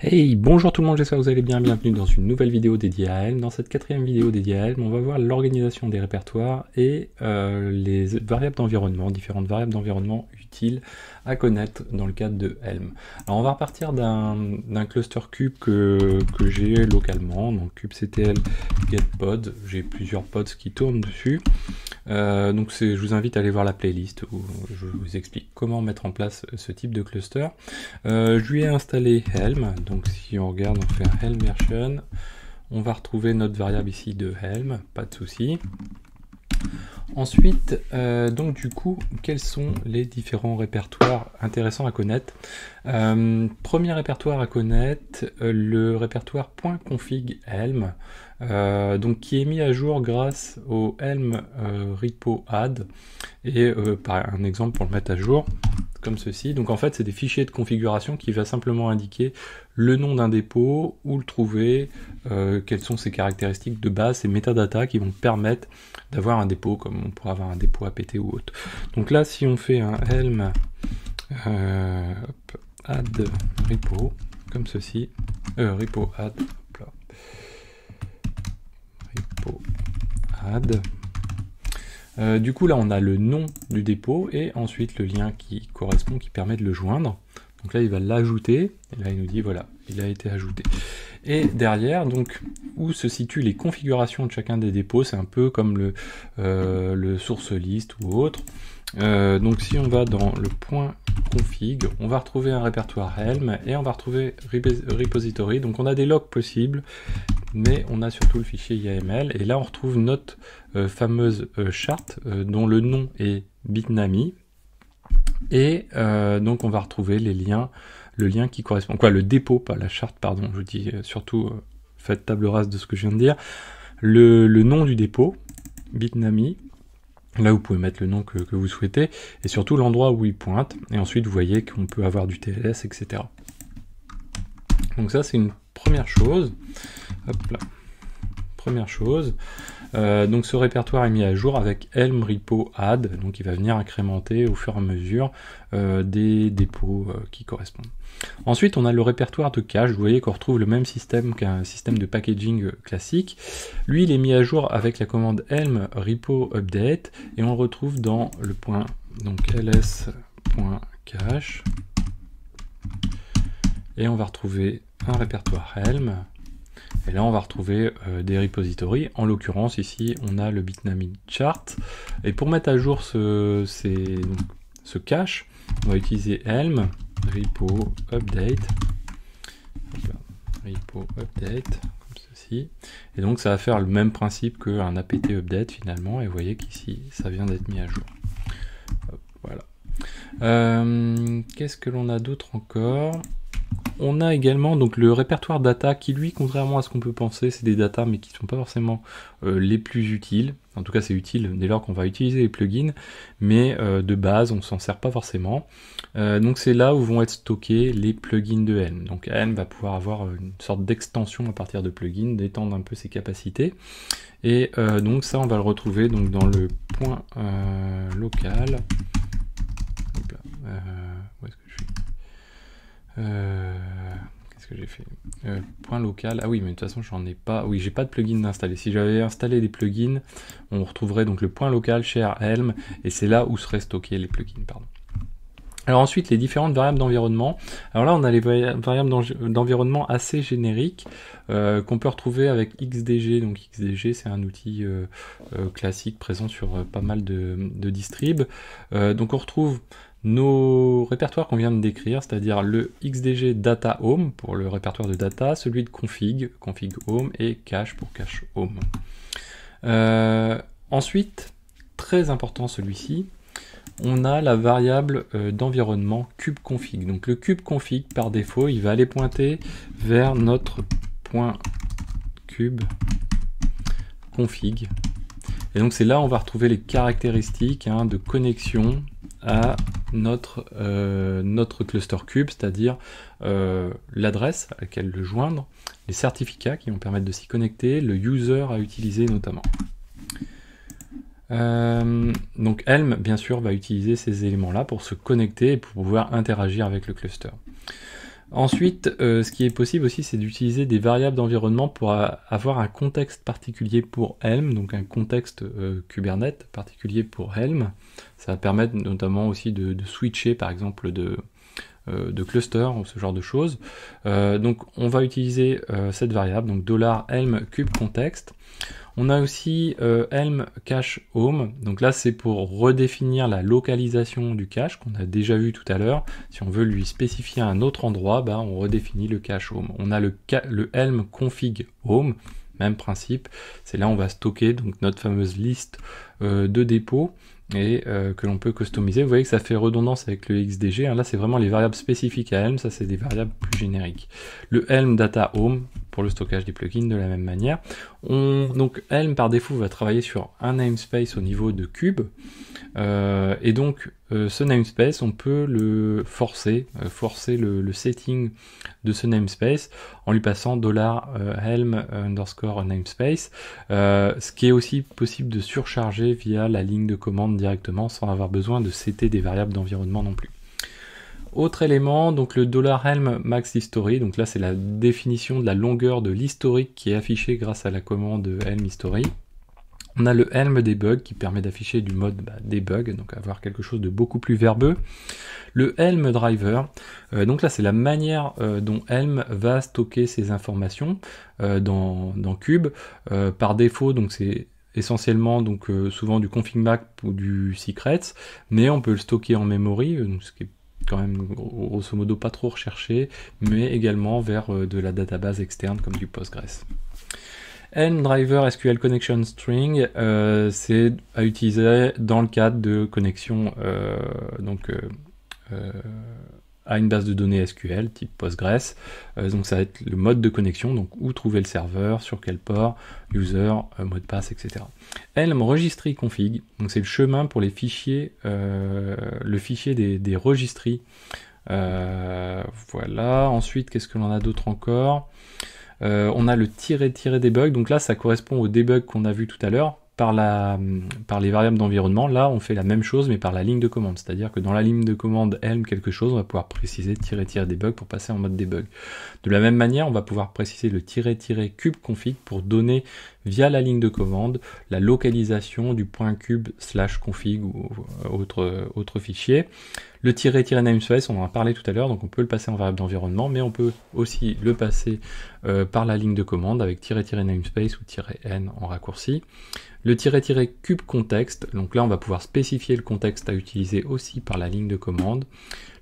Hey, bonjour tout le monde, j'espère que vous allez bien, bienvenue dans une nouvelle vidéo dédiée à Helm. Dans cette quatrième vidéo dédiée à Helm, on va voir l'organisation des répertoires et les variables d'environnement, différentes variables d'environnement utiles à connaître dans le cadre de Helm. Alors on va repartir d'un cluster cube que j'ai localement, donc kubectl getPod, j'ai plusieurs pods qui tournent dessus. Donc je vous invite à aller voir la playlist où je vous explique comment mettre en place ce type de cluster. Je lui ai installé Helm, donc si on regarde, on fait un Helm version, on va retrouver notre variable ici de Helm, pas de souci. Ensuite, donc du coup, quels sont les différents répertoires intéressants à connaître? Premier répertoire à connaître, le répertoire .config Helm, donc qui est mis à jour grâce au Helm repo add, et par un exemple pour le mettre à jour, comme ceci. Donc en fait, c'est des fichiers de configuration qui va simplement indiquer le nom d'un dépôt, où le trouver, quelles sont ses caractéristiques de base, ces métadatas qui vont permettre d'avoir un dépôt, comme on pourrait avoir un dépôt apt ou autre. Donc là, si on fait un helm add repo, comme ceci, repo add, hop là, repo add, du coup là on a le nom du dépôt et ensuite le lien qui correspond, qui permet de le joindre. Donc là il va l'ajouter, et là il nous dit voilà, il a été ajouté. Et derrière, donc, où se situent les configurations de chacun des dépôts, c'est un peu comme le source list ou autre. Donc si on va dans le point config, on va retrouver un répertoire Helm et on va retrouver repository. Donc on a des logs possibles, mais on a surtout le fichier YAML. Et là on retrouve notre fameuse charte dont le nom est Bitnami. Et donc on va retrouver les liens, le lien qui correspond, quoi, le dépôt, pas la charte, pardon, je vous dis surtout, faites table rase de ce que je viens de dire, le nom du dépôt, Bitnami, là vous pouvez mettre le nom que vous souhaitez, et surtout l'endroit où il pointe, et ensuite vous voyez qu'on peut avoir du TLS, etc. Donc ça c'est une première chose, hop là, première chose. Donc ce répertoire est mis à jour avec Helm repo add, donc il va venir incrémenter au fur et à mesure des dépôts qui correspondent. Ensuite on a le répertoire de cache, vous voyez qu'on retrouve le même système qu'un système de packaging classique. Lui il est mis à jour avec la commande Helm repo update et on le retrouve dans le point donc ls.cache et on va retrouver un répertoire Helm. Et là, on va retrouver des repositories. En l'occurrence, ici, on a le Bitnami chart. Et pour mettre à jour ce cache, on va utiliser Helm repo update. Repo update, comme ceci. Et donc, ça va faire le même principe qu'un apt update finalement. Et vous voyez qu'ici, ça vient d'être mis à jour. Hop, voilà. Qu'est-ce que l'on a d'autre encore ? On a également donc le répertoire data qui lui, contrairement à ce qu'on peut penser, c'est des data mais qui ne sont pas forcément les plus utiles. En tout cas c'est utile dès lors qu'on va utiliser les plugins, mais de base on ne s'en sert pas forcément. Donc c'est là où vont être stockés les plugins de Helm. Donc Helm va pouvoir avoir une sorte d'extension à partir de plugins, d'étendre un peu ses capacités. Et donc ça on va le retrouver donc dans le point local. Où est-ce que je suis ? Qu'est-ce que j'ai fait, point local, ah oui mais de toute façon j'en ai pas, oui j'ai pas de plugin installé. Si j'avais installé des plugins, on retrouverait donc le point local share Helm et c'est là où seraient stockés les plugins, pardon. Alors ensuite les différentes variables d'environnement, alors là on a les variables d'environnement assez génériques qu'on peut retrouver avec XDG. Donc XDG c'est un outil classique présent sur pas mal de distribs. Donc on retrouve nos répertoires qu'on vient de décrire, c'est-à-dire le XDG data home pour le répertoire de data, celui de config, config home, et cache pour cache home. Ensuite, très important celui-ci, on a la variable d'environnement kubeconfig. Donc le kubeconfig par défaut, il va aller pointer vers notre point kubeconfig. Et donc c'est là où on va retrouver les caractéristiques de connexion à notre cluster cube, c'est-à-dire l'adresse à laquelle le joindre, les certificats qui vont permettre de s'y connecter, le user à utiliser notamment. Donc Helm, bien sûr, va utiliser ces éléments-là pour se connecter et pour pouvoir interagir avec le cluster. Ensuite, ce qui est possible aussi, c'est d'utiliser des variables d'environnement pour avoir un contexte particulier pour Helm, donc un contexte Kubernetes particulier pour Helm. Ça va permettre notamment aussi de switcher, par exemple, de cluster ou ce genre de choses. Donc on va utiliser cette variable, donc $helm kubeContext. On a aussi helm cache home, donc là c'est pour redéfinir la localisation du cache qu'on a déjà vu tout à l'heure. Si on veut lui spécifier un autre endroit, bah, on redéfinit le cache home. On a le helm config home, même principe, c'est là où on va stocker donc notre fameuse liste de dépôts et que l'on peut customiser. Vous voyez que ça fait redondance avec le XDG, hein. Là c'est vraiment les variables spécifiques à Helm, ça c'est des variables plus génériques. Le Helm data home pour le stockage des plugins de la même manière. Donc Helm par défaut va travailler sur un namespace au niveau de cube, et donc ce namespace on peut le forcer le setting de ce namespace en lui passant $helm underscore namespace, ce qui est aussi possible de surcharger via la ligne de commande directement sans avoir besoin de setter des variables d'environnement non plus. Autre élément, donc le $helm max history, donc là c'est la définition de la longueur de l'historique qui est affichée grâce à la commande helm history. On a le helm debug qui permet d'afficher du mode debug, donc avoir quelque chose de beaucoup plus verbeux. Le helm driver, donc là c'est la manière dont Helm va stocker ses informations dans Cube. Par défaut, donc c'est essentiellement donc souvent du config map ou du secrets, mais on peut le stocker en memory, ce qui est quand même grosso modo pas trop recherché, mais également vers de la database externe comme du Postgres. Helm driver SQL connection string, c'est à utiliser dans le cadre de connexion à une base de données SQL type Postgres. Donc ça va être le mode de connexion, donc où trouver le serveur, sur quel port, user, mot de passe, etc. Helm registry config, donc c'est le chemin pour les fichiers, le fichier des registries. Voilà. Ensuite, qu'est-ce que l'on a d'autre encore? On a le -debug, donc là ça correspond au debug qu'on a vu tout à l'heure par les variables d'environnement. Là on fait la même chose mais par la ligne de commande, c'est-à-dire que dans la ligne de commande helm quelque chose, on va pouvoir préciser -debug pour passer en mode debug. De la même manière, on va pouvoir préciser le -kubeconfig pour donner via la ligne de commande la localisation du point cube /config ou autre fichier. Le -namespace, on en a parlé tout à l'heure, donc on peut le passer en variable d'environnement, mais on peut aussi le passer par la ligne de commande avec -namespace ou -n en raccourci. Le -kubeContext, donc là on va pouvoir spécifier le contexte à utiliser aussi par la ligne de commande.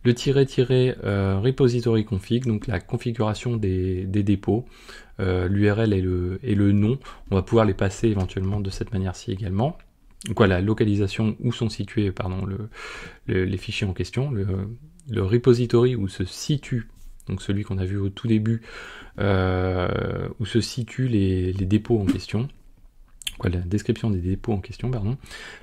Le -repository config, donc la configuration des dépôts, l'URL et le nom, on va pouvoir les passer éventuellement de cette manière-ci également. Donc voilà, la localisation où sont situés les fichiers en question, le repository où se situe, donc celui qu'on a vu au tout début, où se situent les dépôts en question. La description des dépôts en question, pardon.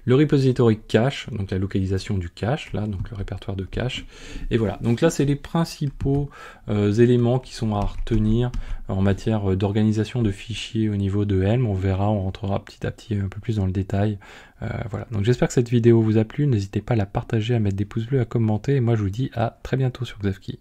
Le repository cache, donc la localisation du cache, là, donc le répertoire de cache. Et voilà, donc là c'est les principaux éléments qui sont à retenir en matière d'organisation de fichiers au niveau de Helm. On verra, on rentrera petit à petit un peu plus dans le détail. Voilà, donc j'espère que cette vidéo vous a plu. N'hésitez pas à la partager, à mettre des pouces bleus, à commenter. Et moi je vous dis à très bientôt sur Xavki.